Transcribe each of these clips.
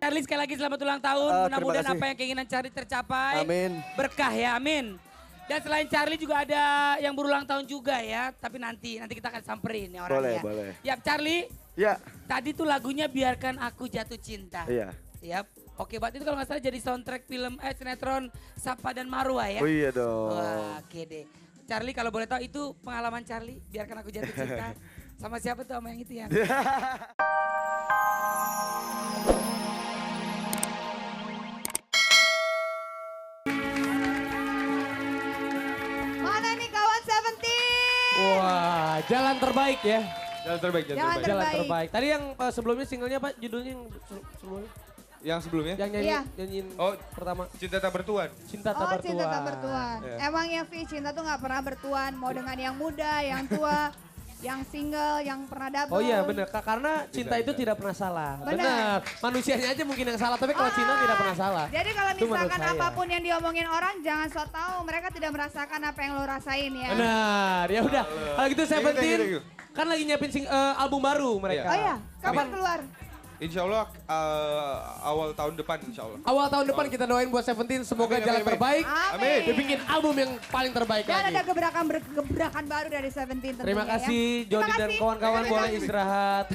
Charlie sekali lagi selamat ulang tahun. Mudah-mudahan apa yang keinginan Charlie tercapai. Amin. Berkah ya, amin. Dan selain Charlie juga ada yang berulang tahun juga ya. Tapi nanti kita akan samperin ya orangnya. Boleh. Yap, Charlie. Ya. Tadi tuh lagunya Biarkan Aku Jatuh Cinta. Iya. Siap. Oke, Bat, itu kalau nggak salah jadi soundtrack film sinetron Sapa dan Marwa ya. Oh iya dong. Wah, oke deh. Charlie kalau boleh tahu itu pengalaman Charlie, Biarkan Aku Jatuh Cinta. Sama siapa tuh, sama yang itu ya? Mana nih kawan Seventeen? Wah, jalan terbaik ya. Jalan terbaik. Jalan Jalan terbaik. Tadi yang sebelumnya singlenya Pak, judulnya yang sebelumnya? Yang sebelumnya? Yang Iya. nyanyiin Oh, pertama. Cinta Tak Bertuan. Cinta Tak Oh, Bertuan. cinta tak bertuan. Iya. Emang ya Vi, cinta tuh gak pernah bertuan. Mau dengan yang muda, yang tua, yang single, yang pernah double. Oh iya benar, karena cinta itu Bisa. tidak pernah salah. Benar. Benar. Manusianya aja mungkin yang salah, tapi kalau cinta tidak pernah salah. Jadi kalau Itu menurut misalkan saya. apapun yang diomongin orang, jangan sok tahu mereka tidak merasakan apa yang lo rasain ya. Benar, ya udah. Kalau gitu Seventeen Thank you. kan lagi nyiapin album baru mereka. Oh iya, kapan Kapan? keluar? Insya Allah awal tahun depan insya Allah. Awal tahun depan kita doain buat Seventeen semoga Amin, jalan amin. terbaik. Amin. Dia bikin album yang paling terbaik Dan lagi. ada gebrakan baru dari Seventeen tentunya Terima kasih ya. Jody dan kasih. kawan-kawan Terima boleh kasih. istirahat.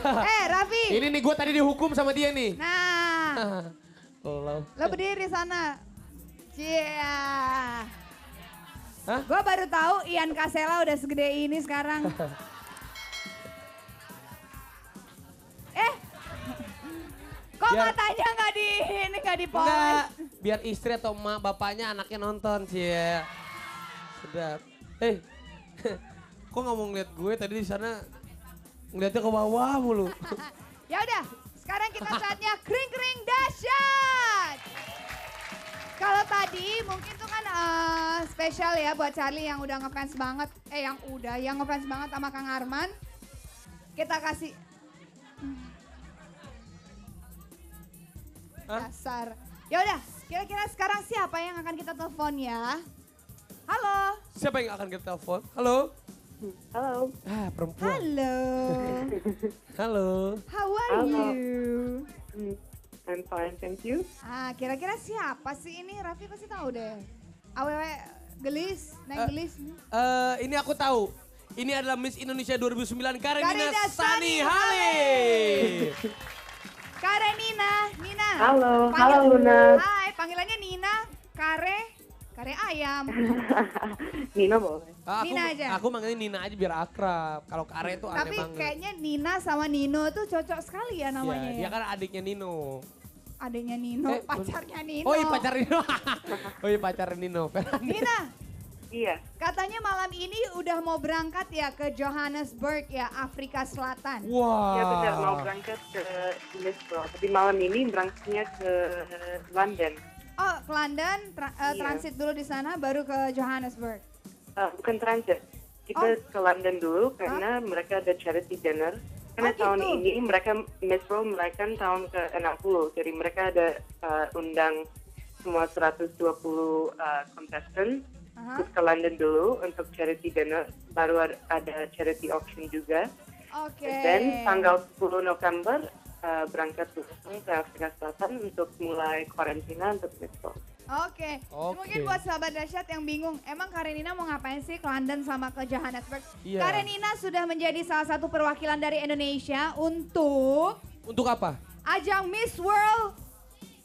Raffi. Ini nih gue tadi dihukum sama dia nih. Nah, Lo. lo berdiri sana. Cia. Hah? Gue baru tahu Ian Kasela udah segede ini sekarang. Kok Biar- matanya nggak di poles? Enggak, biar istri atau emak bapaknya anaknya nonton sih ya. Sedap. Kok nggak mau ngeliat gue tadi di sana ngeliatnya ke bawah mulu. Ya udah, sekarang kita saatnya kring-kring dahsyat. Kalau tadi mungkin tuh kan spesial ya buat Charlie yang udah ngefans banget, yang ngefans banget sama Kang Arman. Kita kasih Hah? dasar. Ya udah, kira-kira sekarang siapa yang akan kita telepon ya? Halo. Siapa yang akan kita telepon? Halo? Halo. Perempuan. Halo. Halo. How are Halo. you? I'm fine, thank you. Kira-kira siapa sih ini? Raffi pasti tahu deh. Awewe gelis, naik gelis. Ini aku tahu. Ini adalah Miss Indonesia 2009 Karenina Karenina Sani Sani Hale. Karenina, Nina. Halo, halo Luna. Hai, panggilannya Nina, Kare ayam. Nina boleh. Nina aja. Aku manggilnya Nina aja biar akrab. Kalau Kare itu aneh Tapi banget. kayaknya Nina sama Nino tuh cocok sekali ya namanya Iya, ya. dia kan adiknya Nino. Adanya Nino, pacarnya Nino. Oh iya pacar Nino. Oh iya pacar Nino. Nina, Iya, katanya malam ini udah mau berangkat ya ke Johannesburg ya, Afrika Selatan. Wah. ya benar mau berangkat ke Lisbon. Tapi malam ini berangkatnya ke London. Oh, ke London, Iya. transit dulu di sana baru ke Johannesburg. Bukan transit. Kita ke London dulu karena mereka ada charity dinner. Karena Oh, tahun gitu. ini mereka Miss World merayakan tahun ke-60. Jadi mereka ada undang semua 120 contestant. Aha. Terus ke London dulu untuk charity dinner. Baru ada charity auction juga. Oke. Dan tanggal 10 November berangkat langsung ke Afrika Selatan untuk mulai karantina untuk Miss World. Oke. Mungkin buat sahabat dahsyat yang bingung, emang Karenina mau ngapain sih ke London sama ke Johannesburg? Iya. Karenina sudah menjadi salah satu perwakilan dari Indonesia untuk Untuk apa? ajang Miss World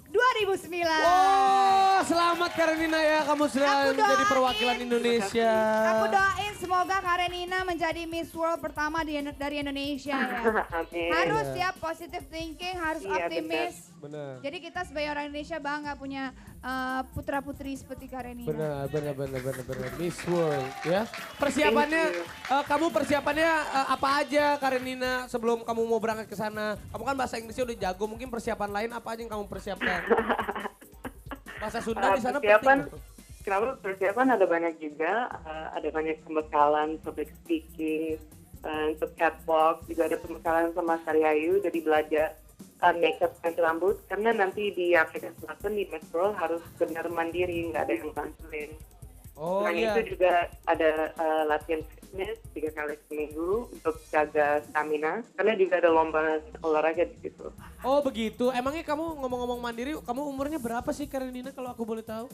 2009. Oh, selamat Karenina ya, kamu sudah Aku menjadi doain. perwakilan Indonesia. Aku doain semoga Karenina menjadi Miss World pertama dari Indonesia ya. Amin. Harus ya positive thinking, harus Iya, optimis. Benar. Jadi kita sebagai orang Indonesia bangga punya putra-putri seperti Karenina. Benar. Miss World ya. Persiapannya, kamu persiapannya apa aja Karenina sebelum kamu mau berangkat ke sana? Kamu kan bahasa Inggrisnya udah jago, mungkin persiapan lain apa aja yang kamu persiapkan? Bahasa Sunda di sana persiapan, penting. kenapa persiapan ada banyak juga, ada banyak pembekalan public speaking, untuk catwalk, juga ada pembekalan sama Saryayu, jadi belajar makeup dan rambut, karena nanti di Afrika Selatan di Miss World harus benar mandiri, nggak ada yang bantuin. Oh Selain iya. itu juga ada latihan fitness 3 kali seminggu untuk jaga stamina, karena juga ada lomba olahraga di situ. Oh begitu, emangnya kamu ngomong-ngomong mandiri, kamu umurnya berapa sih Karenina kalau aku boleh tahu?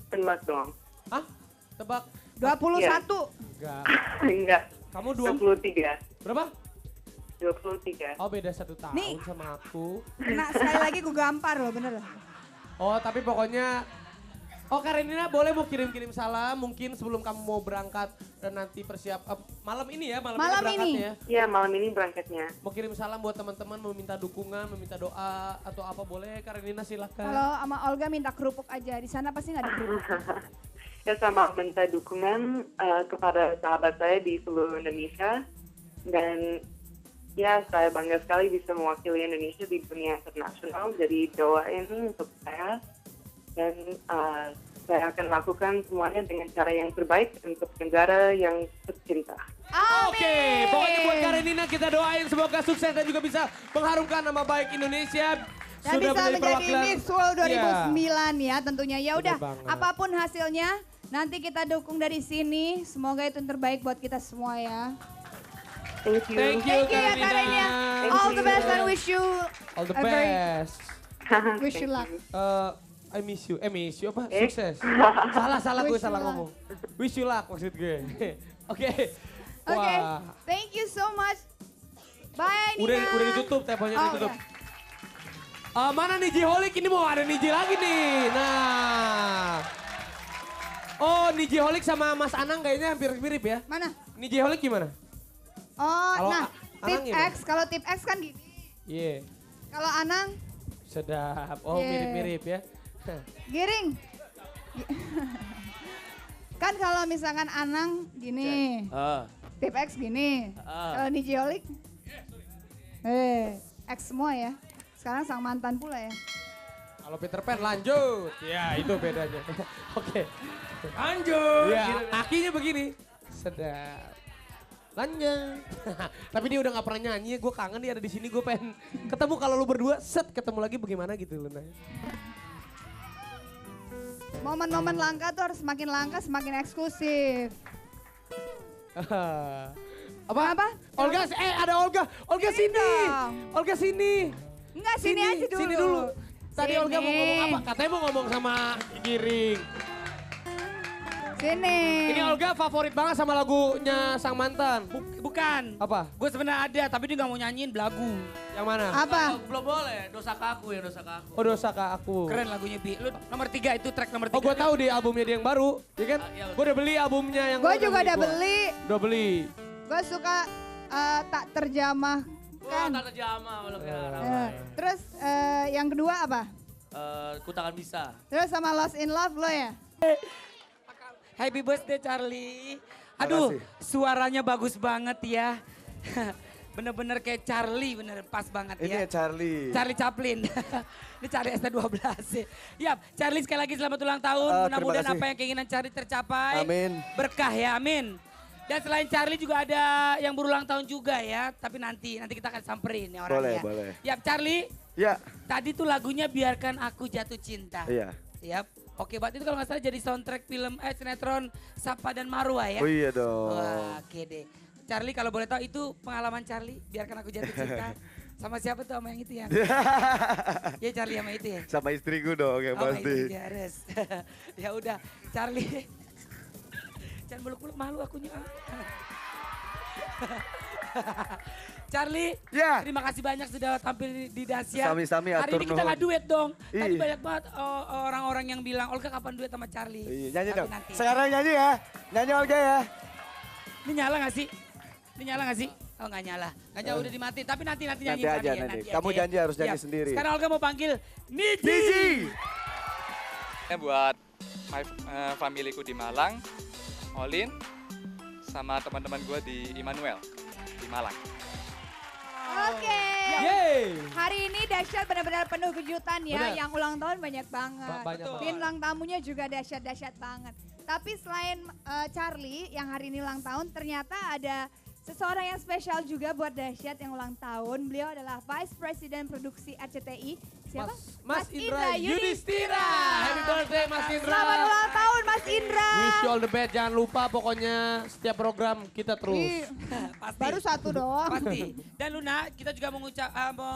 Tebak dong. Hah? Tebak? 21. Enggak. Enggak. Kamu 23. berapa? 23. Oh beda 1 tahun Nih. sama aku. Kena sekali lagi gue gampar loh, bener. Oh tapi pokoknya, oh Karenina boleh mau kirim-kirim salam mungkin sebelum kamu mau berangkat dan nanti malam ini ya, malam Malam ini ini. berangkatnya. Iya, malam ini berangkatnya. Mau kirim salam buat teman-teman, mau minta dukungan, meminta doa atau apa boleh Karenina silakan. Kalau sama Olga minta kerupuk aja, di sana pasti nggak ada kerupuk. Ya sama minta dukungan kepada sahabat saya di seluruh Indonesia. Dan ya saya bangga sekali bisa mewakili Indonesia di dunia internasional. Jadi doain untuk saya. Dan saya akan lakukan semuanya dengan cara yang terbaik untuk negara yang tercinta. Amin. Oke, pokoknya buat Karenina kita doain semoga sukses dan juga bisa mengharumkan nama baik Indonesia. Dan bisa menjadi Miss World 2009 ya tentunya. Ya udah, banget. apapun hasilnya nanti kita dukung dari sini. Semoga itu yang terbaik buat kita semua ya. Thank you. Thank you, Thank you ya Karenina. Karenina. Thank All the you. best and wish you All the a very best. wish you luck. I miss you. Miss you apa? Eh? Sukses. Salah gue Wish you salah luck. ngomong. Wish you luck maksud gue. Oke. Oke, Wah. thank you so much. Bye Nina. Udah ditutup, teleponnya Oh, ditutup. udah. Mana Niji Holik? Ini mau ada Niji lagi nih. Nah. Oh, Niji Holik sama Mas Anang kayaknya hampir mirip ya. Mana? Niji Holik gimana? Oh, Kalau nah, Anang tip gimana? X, kalau tip X kan gini. Iya. Kalau Anang, Sedap. Oh, Yeah. mirip-mirip ya. giring. Kan kalau misalkan Anang gini, tip X gini. Kalau Nijiolik, X semua ya. Sekarang sang mantan pula ya. Kalau Peter Pan lanjut. Ya, itu bedanya. Oke. Lanjut. Ya, kakinya begini. Sedap. Lanjut. Tapi dia udah gak pernah nyanyi, gue kangen dia ada di sini, gue pengen ketemu kalau lu berdua, ketemu lagi bagaimana gitu Luna. Momen-momen langka tuh harus semakin langka, semakin eksklusif. Apa? Olga, ada Olga. Olga Sini sini. dong. Olga sini. Enggak, sini aja dulu. Sini dulu. Tadi Sini. Olga mau ngomong apa? Katanya mau ngomong sama Giring. Sini. Ini Olga favorit banget sama lagunya Sang Mantan. Bukan. Apa? Gue sebenarnya ada, tapi dia gak mau nyanyiin belagu. Yang mana? Apa? Belum boleh, dosa ke aku ya, dosa ke aku. Oh Dosa Ke Aku. Keren lagunya Bi. Lu nomor 3 itu track nomor 3. Oh gue tahu di albumnya dia yang baru. Ya kan? iya. Gue udah beli albumnya yang Gue udah juga udah gua. beli. Udah beli. Gue suka tak terjamah Oh, kan. tante jama, belum Terus yang kedua apa? Ku takkan bisa. Terus sama Lost in Love lo ya? Happy birthday Charlie. Aduh, suaranya bagus banget ya. Bener-bener kayak Charlie, bener pas banget Ini ya. ya Charlie. Charlie Chaplin. Ini Charlie ST12 ya. Charlie sekali lagi selamat ulang tahun. Terima Mudah-mudahan kasih. apa yang keinginan Charlie tercapai. Amin. Berkah ya, amin. Dan selain Charlie juga ada yang berulang tahun juga ya. Tapi nanti kita akan samperin ya orangnya. Boleh. Ya Charlie, Ya, tadi tuh lagunya Biarkan Aku Jatuh Cinta. iya. Siap. Oke, berarti itu kalau nggak salah jadi soundtrack film sinetron Sapa dan Marwa ya. Oh iya dong. Wah, oke deh. Charlie kalau boleh tahu itu pengalaman Charlie, Biarkan Aku Jatuh Cinta. Sama siapa tuh sama yang itu ya? Ya Charlie sama itu ya? Sama istriku dong yang Oh, pasti. itu harus. Ya udah, Charlie. Jangan muluk-muluk malu akunya. Charlie, Ya. terima kasih banyak sudah tampil di Dahsyat. Sami-sami, Hari atur ini kita nggak nuhun. duet dong. Tadi Ih. banyak banget orang-orang yang bilang, Olga kapan duet sama Charlie? Iya, nyanyi Tapi dong. nanti. Sekarang nyanyi ya. Nyanyi Olga ya. Ini nyala nggak sih? Ini nyala nggak sih? Oh nggak nyala. Nggak nyala udah dimati. Tapi nanti nyanyi Nanti Charlie aja, ya. nanti. Nanti Kamu aja ya. janji harus nyanyi Siap. sendiri. Sekarang Olga mau panggil Niji. Niji. Buat familiku di Malang, Olin, sama teman-teman gue di Immanuel di Malang. Oke. Yeay. Hari ini Dahsyat benar-benar penuh kejutan ya. Benar. Yang ulang tahun banyak banget. Banyak banget. Bintang tamunya juga dahsyat-dahsyat banget. Tapi selain Charlie yang hari ini ulang tahun, ternyata ada seseorang yang spesial juga buat Dahsyat yang ulang tahun. Beliau adalah Vice President Produksi RCTI, siapa? Mas Indra Yudhistira. Happy birthday Mas Indra. Selamat ulang tahun Mas Indra. Wish you all the best. Jangan lupa pokoknya setiap program kita terus. Pasti. Baru satu doang. Pasti. Dan Luna, kita juga mau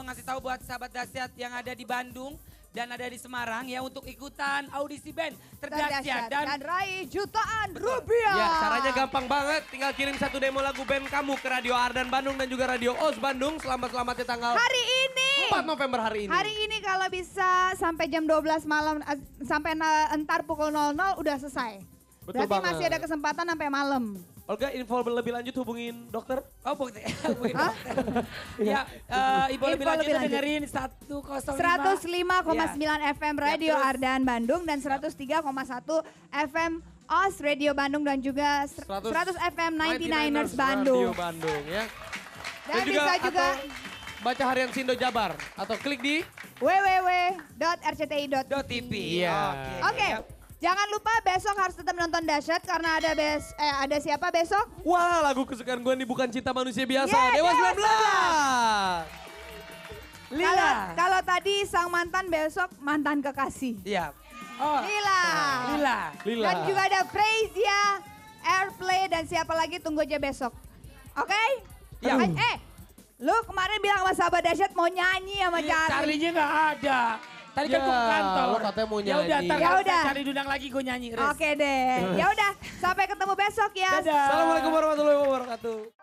ngasih tahu buat sahabat dahsyat yang ada di Bandung dan ada di Semarang ya untuk ikutan audisi band terdahsyat Dan raih jutaan rupiah. Ya, caranya gampang banget. Tinggal kirim satu demo lagu band kamu ke Radio Ardan Bandung dan juga Radio Oz Bandung. Selamat-selamatnya tanggal Hari ini. 4 November hari ini. Hari ini kalau bisa sampai jam 12 malam, sampai entar pukul 00 udah selesai. Betul Berarti banget. masih ada kesempatan sampai malam. Olga, info lebih lanjut hubungin dokter. Oh, hubungin dokter. Ya, info lebih lanjut dengerin 105,9 FM Radio terus. Ardan Bandung dan 103,1 FM OS Radio Bandung dan juga 100 FM 99ers Bandung. Radio Bandung ya. Dan bisa juga baca harian Sindo Jabar atau klik di www.rcti.tv. Iya. Oke. Jangan lupa besok harus tetap nonton Dahsyat karena ada siapa besok? Wah, lagu kesukaan gue nih bukan Cinta Manusia Biasa, Yeah, Dewa Dewa 19. Kalau tadi sang mantan besok mantan kekasih. Iya. Oh, Lila. Lila. Dan juga ada Frezia, Airplay dan siapa lagi tunggu aja besok. Oke? Ya. Lu kemarin bilang sama sahabat Dahsyat mau nyanyi sama Charlie. Charlie-nya nggak ada. Tadi kan gue ke kantor. lo katanya mau Ya udah, nyanyi. ntar Ya kalau udah. cari Dundang lagi gue nyanyi. Res. Oke deh. Ya udah, sampai ketemu besok ya. Dadah. Assalamualaikum warahmatullahi wabarakatuh.